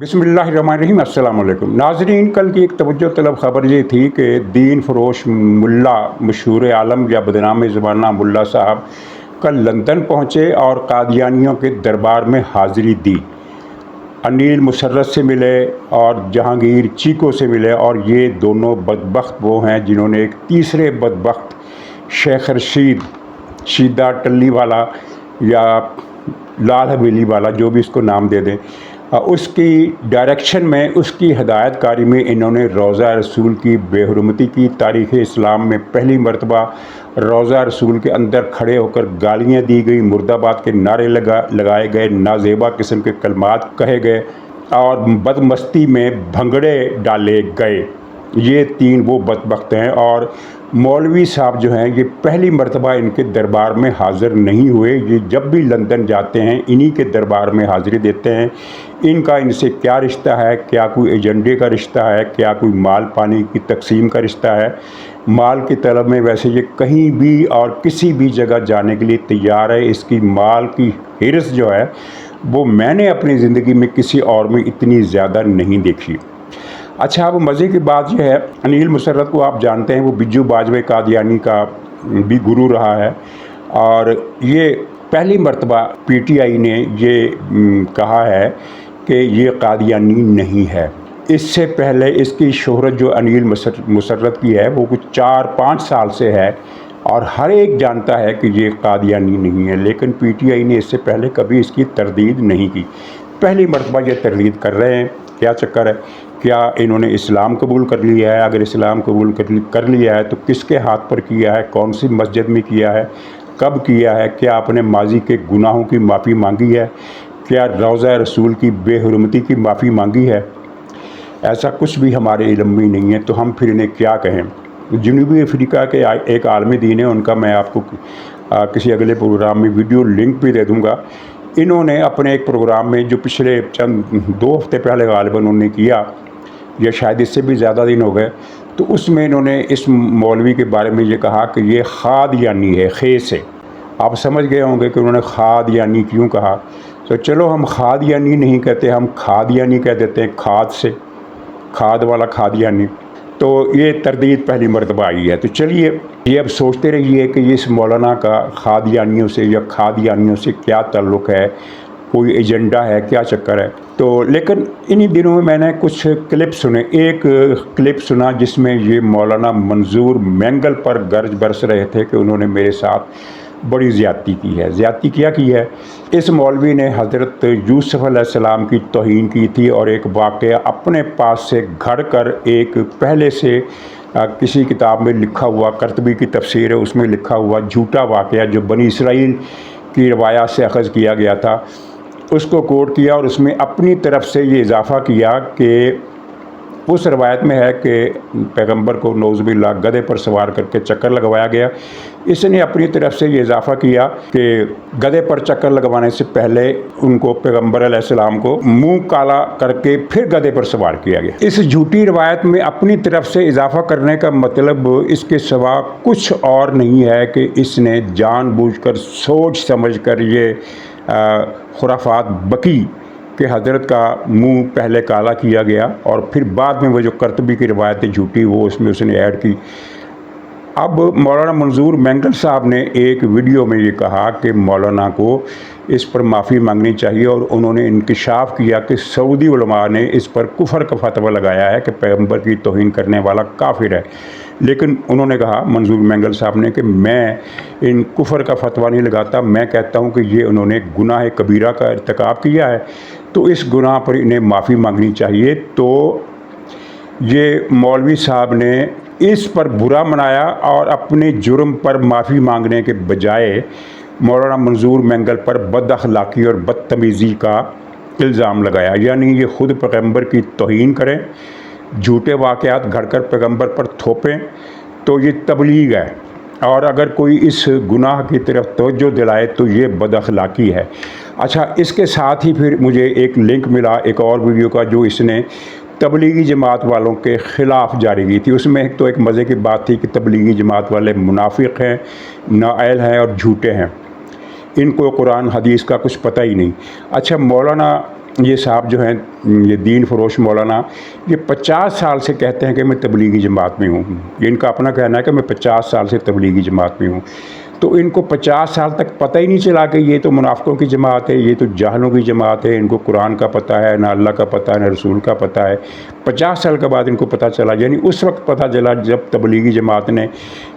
बिस्मिल्लाहिर्रहमानिर्रहीम। अस्सलाम वालेकुम नाज़रीन, कल की एक तवज्जो तलब ख़बर ये थी कि दीन फरोश मुल्ला मशहूर आलम या बदनाम ज़माना मुल्ला साहब कल लंदन पहुँचे और कादियानियों के दरबार में हाज़िरी दी। अनिल मुशर्रफ से मिले और जहांगीर चीको से मिले, और ये दोनों बदबख्त वो हैं जिन्होंने एक तीसरे बदबख्त शेख रशीद शीदा टल्ली वाला या लाल हवेली वाला, जो भी इसको नाम दे दें, उसकी डायरेक्शन में, उसकी हदायतकारी में इन्होंने रोज़ा रसूल की बेहुरमती की। तारीख़ इस्लाम में पहली मरतबा रोज़ा रसूल के अंदर खड़े होकर गालियाँ दी गई, मुर्दाबाद के नारे लगाए गए, नाजेबा किस्म के कलमात कहे गए और बदमस्ती में भंगड़े डाले गए। ये तीन वो बदबख्त हैं, और मौलवी साहब जो हैं ये पहली मरतबा इनके दरबार में हाज़िर नहीं हुए। ये जब भी लंदन जाते हैं इन्हीं के दरबार में हाज़िरी देते हैं। इनका इनसे क्या रिश्ता है? क्या कोई एजेंडे का रिश्ता है? क्या कोई माल पानी की तकसीम का रिश्ता है? माल की तलब में वैसे ये कहीं भी और किसी भी जगह जाने के लिए तैयार है। इसकी माल की हिरस जो है वो मैंने अपनी ज़िंदगी में किसी और में इतनी ज़्यादा नहीं देखी। अच्छा, अब मज़े की बात यह है, अनिल मुशर्रफ को आप जानते हैं, वो बिज्जू बाजवे कादियानी का भी गुरु रहा है, और ये पहली मरतबा पीटीआई ने ये कहा है कि ये कादियानी नहीं है। इससे पहले इसकी शोहरत जो अनिल मुशर्रफ की है वो कुछ 4-5 साल से है, और हर एक जानता है कि ये कादियानी नहीं है, लेकिन पीटीआई ने इससे पहले कभी इसकी तरदीद नहीं की। पहली मरतबा ये तरदीद कर रहे हैं। क्या चक्कर है? क्या इन्होंने इस्लाम कबूल कर लिया है? अगर इस्लाम कबूल कर लिया है तो किसके हाथ पर किया है? कौन सी मस्जिद में किया है? कब किया है? क्या आपने माजी के गुनाहों की माफ़ी मांगी है? क्या रोज़ा रसूल की बेहुरमती की माफ़ी मांगी है? ऐसा कुछ भी हमारे इल्म में नहीं है, तो हम फिर इन्हें क्या कहें। जनूबी अफ्रीका के एक आलमी दीन है, उनका मैं आपको किसी अगले प्रोग्राम में वीडियो लिंक भी दे दूँगा। इन्होंने अपने एक प्रोग्राम में जो पिछले चंद 2 हफ्ते पहले गालिबन उन्होंने किया, या शायद इससे भी ज़्यादा दिन हो गए, तो उसमें इन्होंने इस मौलवी के बारे में ये कहा कि ये खादियानी है, खे से। आप समझ गए होंगे कि उन्होंने खादियानी क्यों कहा। तो चलो, हम खादियानी नहीं कहते, हम खादियानी कह देते हैं, खाद से, खाद वाला खादियानी। तो ये तरदीद पहली मरतबा आई है। तो चलिए, ये अब सोचते रहिए कि इस मौलाना का खादियानियों से या खादियानियों से क्या ताल्लुक़ है, कोई एजेंडा है, क्या चक्कर है। तो लेकिन इन्हीं दिनों में मैंने कुछ क्लिप सुने। एक क्लिप सुना जिसमें ये मौलाना मंजूर मैंगल पर गर्ज बरस रहे थे कि उन्होंने मेरे साथ बड़ी ज़्यादती की है। ज़्यादती क्या की है? इस मौलवी ने हज़रत यूसुफ़ अलैहिस्सलाम की तौहीन की थी, और एक वाक़या अपने पास से घड़ कर, एक पहले से किसी किताब में लिखा हुआ, कर्तबी की तफसीर है, उसमें लिखा हुआ झूठा वाक़या जो बनी इसराइल की रवायात से अख़ज़ किया गया था, उसको कोट किया, और उसमें अपनी तरफ से ये इजाफ़ा किया कि उस रवायत में है कि पैगंबर को नौज़ुबिल्लाह गधे पर सवार करके चक्कर लगवाया गया। इसने अपनी तरफ से ये इजाफ़ा किया कि गधे पर चक्कर लगवाने से पहले उनको, पैगंबर अलैहिस्सलाम को, मुंह काला करके फिर गधे पर सवार किया गया। इस झूठी रवायत में अपनी तरफ से इजाफ़ा करने का मतलब इसके सिवा कुछ और नहीं है कि इसने जानबूझकर, सोच समझ कर ये खुराफात बकी कि हज़रत का मुंह पहले काला किया गया, और फिर बाद में वो जो कर्तबी की रवायतें झूठी वो उसमें उसने ऐड की। अब मौलाना मंजूर मैंगल साहब ने एक वीडियो में ये कहा कि मौलाना को इस पर माफ़ी मांगनी चाहिए, और उन्होंने इंकिशाफ किया कि सऊदी उलमा ने इस पर कुफर का फतवा लगाया है कि पैगंबर की तौहीन करने वाला काफिर है। लेकिन उन्होंने कहा, मंजूर मैंगल साहब ने, कि मैं इन कुफर का फतवा नहीं लगाता, मैं कहता हूँ कि ये उन्होंने गुनाह कबीरा का इर्तिकाब किया है, तो इस गुनाह पर इन्हें माफ़ी मांगनी चाहिए। तो ये मौलवी साहब ने इस पर बुरा मनाया, और अपने जुर्म पर माफ़ी मांगने के बजाय मौलाना मंजूर मैंगल पर बदअखलाक़ी और बदतमीज़ी का इल्ज़ाम लगाया। यानी ये ख़ुद पैगंबर की तौहीन करें, झूठे वाक़यात घड़कर पैगंबर पर थोपें, तो ये तबलीग है, और अगर कोई इस गुनाह की तरफ तवज्जो दिलाए तो ये बदअखलाक़ी है। अच्छा, इसके साथ ही फिर मुझे एक लिंक मिला एक और वीडियो का, जो इसने तबलीगी जमात वालों के ख़िलाफ़ जारी की थी। उसमें एक मज़े की बात थी कि तबलीगी जमात वाले मुनाफिक हैं, नाअहल हैं और झूठे हैं, इनको कुरान हदीस का कुछ पता ही नहीं। अच्छा, मौलाना ये साहब जो हैं, ये दीन फरोश मौलाना, ये 50 साल से कहते हैं कि मैं तबलीगी जमात में हूँ। ये इनका अपना कहना है कि मैं 50 साल से तबलीगी जमात में हूँ। तो इनको 50 साल तक पता ही नहीं चला कि ये तो मुनाफिकों की जमात है, ये तो जाहलों की जमात है। इनको कुरान का पता है, ना अल्लाह का पता है, ना रसूल का पता है। 50 साल के बाद इनको पता चला, यानी उस वक्त पता चला जब तबलीगी जमात ने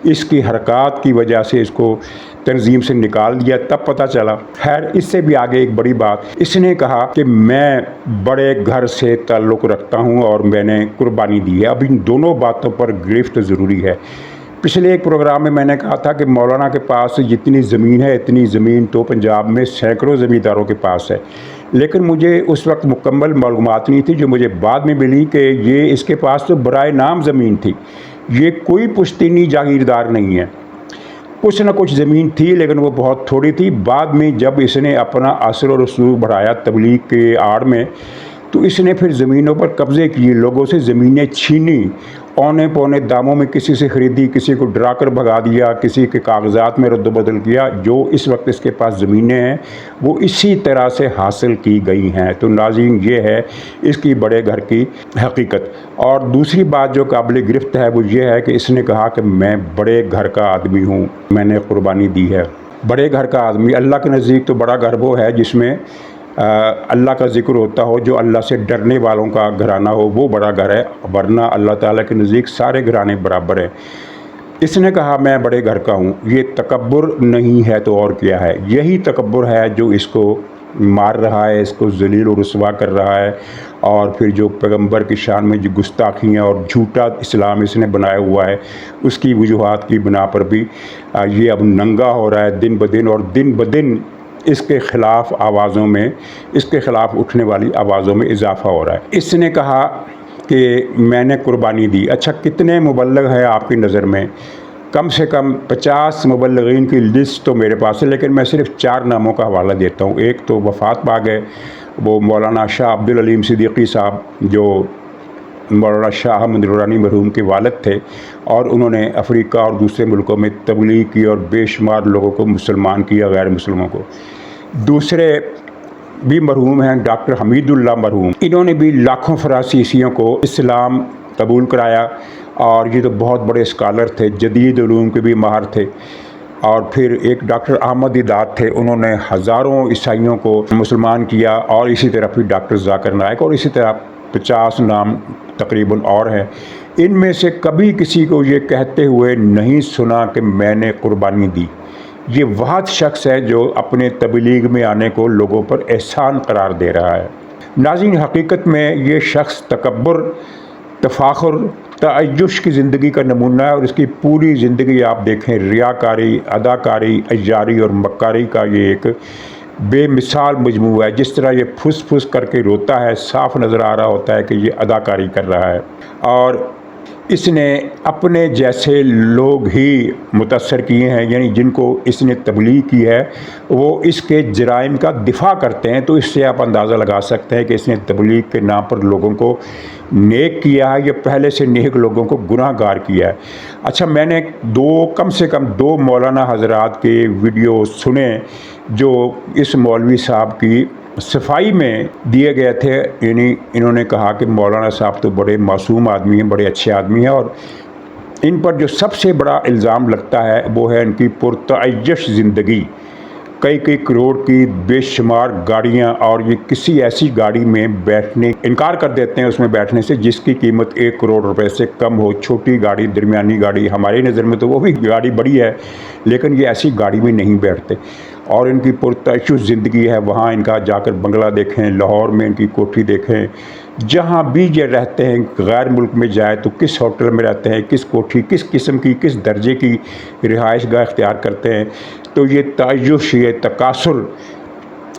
इसकी हरकत की वजह से इसको तंजीम से निकाल दिया, तब पता चला। खैर, इससे भी आगे एक बड़ी बात, इसने कहा कि मैं बड़े घर से ताल्लुक़ रखता हूँ और मैंने कुर्बानी दी है। अब इन दोनों बातों पर गिरफ्त ज़रूरी है। पिछले एक प्रोग्राम में मैंने कहा था कि मौलाना के पास जितनी ज़मीन है, इतनी ज़मीन तो पंजाब में सैकड़ों ज़मींदारों के पास है, लेकिन मुझे उस वक्त मुकम्मल मालूमात नहीं थी, जो मुझे बाद में मिली कि ये इसके पास तो बराए नाम ज़मीन थी। ये कोई पुश्तनी जागीरदार नहीं है। कुछ न कुछ ज़मीन थी, लेकिन वो बहुत थोड़ी थी। बाद में जब इसने अपना असर और रसूख बढ़ाया तबलीग के आड़ में, तो इसने फिर ज़मीनों पर कब्ज़े किए, लोगों से ज़मीनें छीनी, औने पौने दामों में किसी से ख़रीदी, किसी को डरा कर भगा दिया, किसी के कागजात में रद्द-बदल किया। जो इस वक्त इसके पास ज़मीनें हैं वो इसी तरह से हासिल की गई हैं। तो नाज़रीन, ये है इसकी बड़े घर की हकीकत। और दूसरी बात जो काबिल गिरफ्त है वो ये है कि इसने कहा कि मैं बड़े घर का आदमी हूँ, मैंने कुर्बानी दी है। बड़े घर का आदमी, अल्लाह के नज़दीक तो बड़ा घर वो है जिसमें अल्लाह का ज़िक्र होता हो, जो अल्लाह से डरने वालों का घराना हो, वो बड़ा घर है, वरना अल्लाह ताला के नज़दीक सारे घराने बराबर हैं। इसने कहा मैं बड़े घर का हूँ। ये तकब्बुर नहीं है तो और क्या है? यही तकब्बुर है जो इसको मार रहा है, इसको ज़लील और रुसवा कर रहा है। और फिर जो पैगंबर की शान में जो गुस्ताखियाँ और झूठा इस्लाम इसने बनाया हुआ है, उसकी वजूहात की बिना पर भी ये अब नंगा हो रहा है दिन ब दिन, और दिन ब दिन इसके ख़िलाफ़ आवाज़ों में, इसके ख़िलाफ़ उठने वाली आवाज़ों में इजाफ़ा हो रहा है। इसने कहा कि मैंने कुर्बानी दी। अच्छा, कितने मुबल्लिग हैं आपकी नज़र में? कम से कम 50 मुबल्लिगीन की लिस्ट तो मेरे पास है, लेकिन मैं सिर्फ 4 नामों का हवाला देता हूँ। एक तो वफ़ात पा गए, वो मौलाना शाह अब्दुल अलीम सिद्दीकी साहब, जो मौलाना शाह अहमद दुरानी मरहूम के वालिद थे, और उन्होंने अफ्रीका और दूसरे मुल्कों में तबलीग की और बेशुमार लोगों को मुसलमान किया, गैर मुसलमानों को। दूसरे भी मरहूम हैं डॉक्टर हमीदुल्लाह मरहूम, इन्होंने भी लाखों फ़रांसीसियों को इस्लाम कबूल कराया, और ये तो बहुत बड़े स्कॉलर थे, जदीद उलूम के भी माहिर थे। और फिर एक डॉक्टर अहमद दिदात थे, उन्होंने हज़ारों ईसाइयों को मुसलमान किया। और इसी तरह फिर डॉक्टर ज़ाकिर नाइक, और इसी तरह 50 नाम तकरीबन और हैं। इनमें से कभी किसी को ये कहते हुए नहीं सुना कि मैंने कुर्बानी दी। ये वह शख्स है जो अपने तबलीग में आने को लोगों पर एहसान करार दे रहा है। नाज़रीन, हकीकत में ये शख्स तकब्बुर, तफाखुर, तअय्युश की ज़िंदगी का नमूना है। और इसकी पूरी ज़िंदगी आप देखें, रियाकारी, अदाकारी, अय्यारी और मक्कारी का ये एक बेमिसाल मजमू है। जिस तरह ये फुस फुस करके रोता है, साफ नज़र आ रहा होता है कि ये अदाकारी कर रहा है। और इसने अपने जैसे लोग ही मुतासर किए हैं, यानी जिनको इसने तबलीग की है वो इसके जराइम का दिफा करते हैं। तो इससे आप अंदाज़ा लगा सकते हैं कि इसने तबलीग के नाम पर लोगों को नेक किया है या पहले से नेक लोगों को गुनाहगार किया है। अच्छा, मैंने कम से कम दो मौलाना हजरात के वीडियो सुने जो इस मौलवी साहब की सफाई में दिए गए थे। यानी इन्होंने कहा कि मौलाना साहब तो बड़े मासूम आदमी हैं, बड़े अच्छे आदमी हैं, और इन पर जो सबसे बड़ा इल्ज़ाम लगता है वो है इनकी पुरतअय्यश ज़िंदगी। कई कई करोड़ की बेशुमार गाड़ियां, और ये किसी ऐसी गाड़ी में बैठने इनकार कर देते हैं उसमें बैठने से जिसकी कीमत 1 करोड़ रुपए से कम हो। छोटी गाड़ी, दरमियानी गाड़ी, हमारी नज़र में तो वो भी गाड़ी बड़ी है, लेकिन ये ऐसी गाड़ी में नहीं बैठते। और इनकी पुरतअय्युश ज़िंदगी है। वहाँ इनका जाकर बंगला देखें, लाहौर में इनकी कोठी देखें, जहाँ भी ये रहते हैं, गैर मुल्क में जाए तो किस होटल में रहते हैं, किस कोठी, किस किस्म की, किस दर्जे की रिहाइश गाह इख्तियार करते हैं। तो ये तअय्युश, ये तकासुर,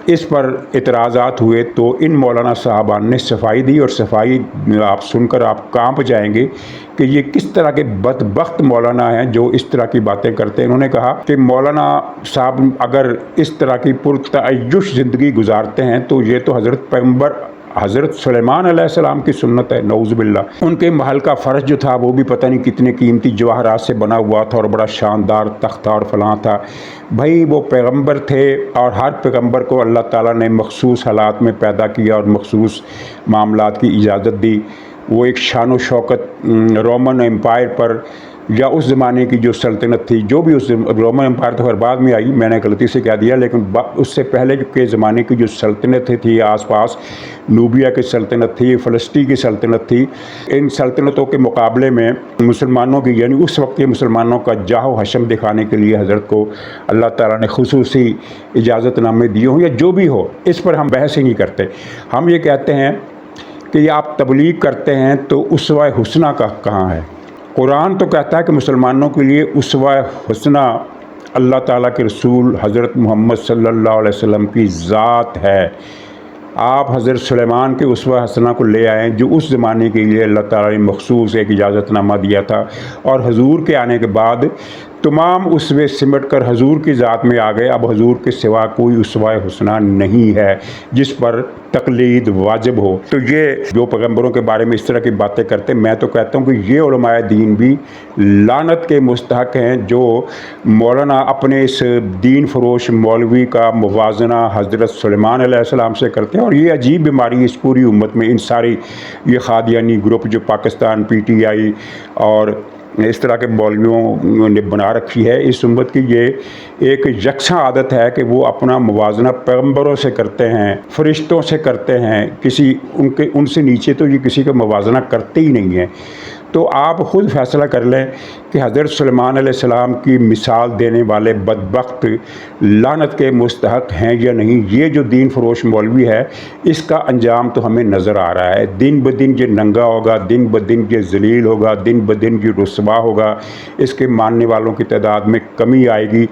इस पर इतराज़ात हुए तो इन मौलाना साहबान ने सफाई दी। और सफाई आप सुनकर आप कांप जाएंगे कि ये किस तरह के बदबख्त मौलाना हैं जो इस तरह की बातें करते हैं। इन्होंने कहा कि मौलाना साहब अगर इस तरह की पुरतअय्युश ज़िंदगी गुजारते हैं तो ये तो हज़रत पैगंबर हज़रत सुलेमान अलैहिस्सलाम की सुन्नत है, नऊज़ बिल्लाह। उनके महल का फ़र्श जो था वो भी पता नहीं कितने कीमती जवाहरात से बना हुआ था और बड़ा शानदार तख्त और फलां था। भाई वो पैगंबर थे और हर पैगंबर को अल्लाह ताला ने मखसूस हालात में पैदा किया और मखसूस मामलात की इजाज़त दी। वो एक शान व शौकत रोमन एम्पायर पर या उस ज़माने की जो सल्तनत थी, जो भी उस रोमन एम्पायर तो हर बाद में आई, मैंने गलती से कह दिया, लेकिन उससे पहले के ज़माने की जो सल्तनत थी आसपास, नूबिया की सल्तनत थी, फ़लस्तीन की सल्तनत थी, इन सल्तनतों के मुकाबले में मुसलमानों की, यानी उस वक्त के मुसलमानों का जाहो हशम दिखाने के लिए हज़रत को अल्लाह ताला ने खुसूसी इजाज़तनामे दिए हों या जो भी हो, इस पर हम बहस ही नहीं करते। हम ये कहते हैं कि आप तबलीग करते हैं तो उसवा हुस्ना का कहाँ है? कुरान तो कहता है कि मुसलमानों के लिए उसवा हुस्ना अल्लाह ताला के रसूल हज़रत मोहम्मद सल्लल्लाहु अलैहि वसल्लम की ज़ात है। आप हज़रत सुलेमान के उसवा हसना को ले आएँ जो उस ज़माने के लिए अल्लाह ताला ने मखसूस एक इजाज़तनामा दिया था, और हजूर के आने के बाद तमाम उसवे सिमट कर हजूर की ज़ात में आ गए। अब हजूर के सिवा कोई उसवा हुस्ना नहीं है जिस पर तकलीद वाजिब हो। तो ये जो पैगंबरों के बारे में इस तरह की बातें करते, मैं तो कहता हूँ कि ये उलमाए दीन भी लानत के मुस्तहक हैं जो मौलाना अपने इस दीन फरोश मौलवी का मुवाजना हज़रत सुलेमान अलैहिस्सलाम से करते हैं। और ये अजीब बीमारी इस पूरी उम्मत में, इन सारी ये खादियानी ग्रुप जो पाकिस्तान PTI और इस तरह के मौलवियों ने बना रखी है, इस उम्मत की ये एक यकसा आदत है कि वो अपना मुवाजना पैगंबरों से करते हैं, फरिश्तों से करते हैं, उनसे नीचे तो ये किसी का मुवाजना करते ही नहीं है। तो आप ख़ुद फ़ैसला कर लें कि हज़रत सुलेमान अलैहिस्सलाम की मिसाल देने वाले बदबख्त लानत के मुस्तहक हैं या नहीं। ये जो दीन फरोश मौलवी है, इसका अंजाम तो हमें नज़र आ रहा है। दिन ब दिन ये नंगा होगा, दिन ब दिन ये ज़लील होगा, दिन ब दिन ये रुस्वा होगा, इसके मानने वालों की तादाद में कमी आएगी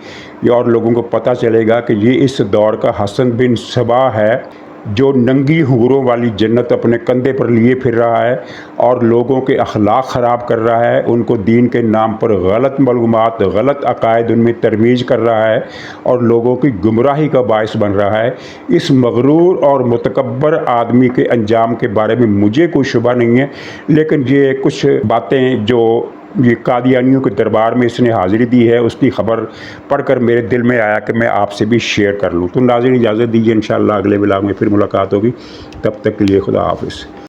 और लोगों को पता चलेगा कि ये इस दौर का हसन बिन सबा है जो नंगी हूरों वाली जन्नत अपने कंधे पर लिए फिर रहा है और लोगों के अखलाक ख़राब कर रहा है, उनको दीन के नाम पर गलत मालूमात, गलत अकायद उनमें तरवीज कर रहा है और लोगों की गुमराही का बायस बन रहा है। इस मगरूर और मुतकब्बर आदमी के अंजाम के बारे में मुझे कोई शुबा नहीं है, लेकिन ये कुछ बातें जो ये कादियानियों के दरबार में इसने हाज़िरी दी है, उसकी ख़बर पढ़कर मेरे दिल में आया कि मैं आपसे भी शेयर कर लूँ। तो नाज़रीन इजाज़त दीजिए, इंशाअल्लाह अगले व्लॉग में फिर मुलाकात होगी। तब तक के लिए खुदा हाफ़िज़।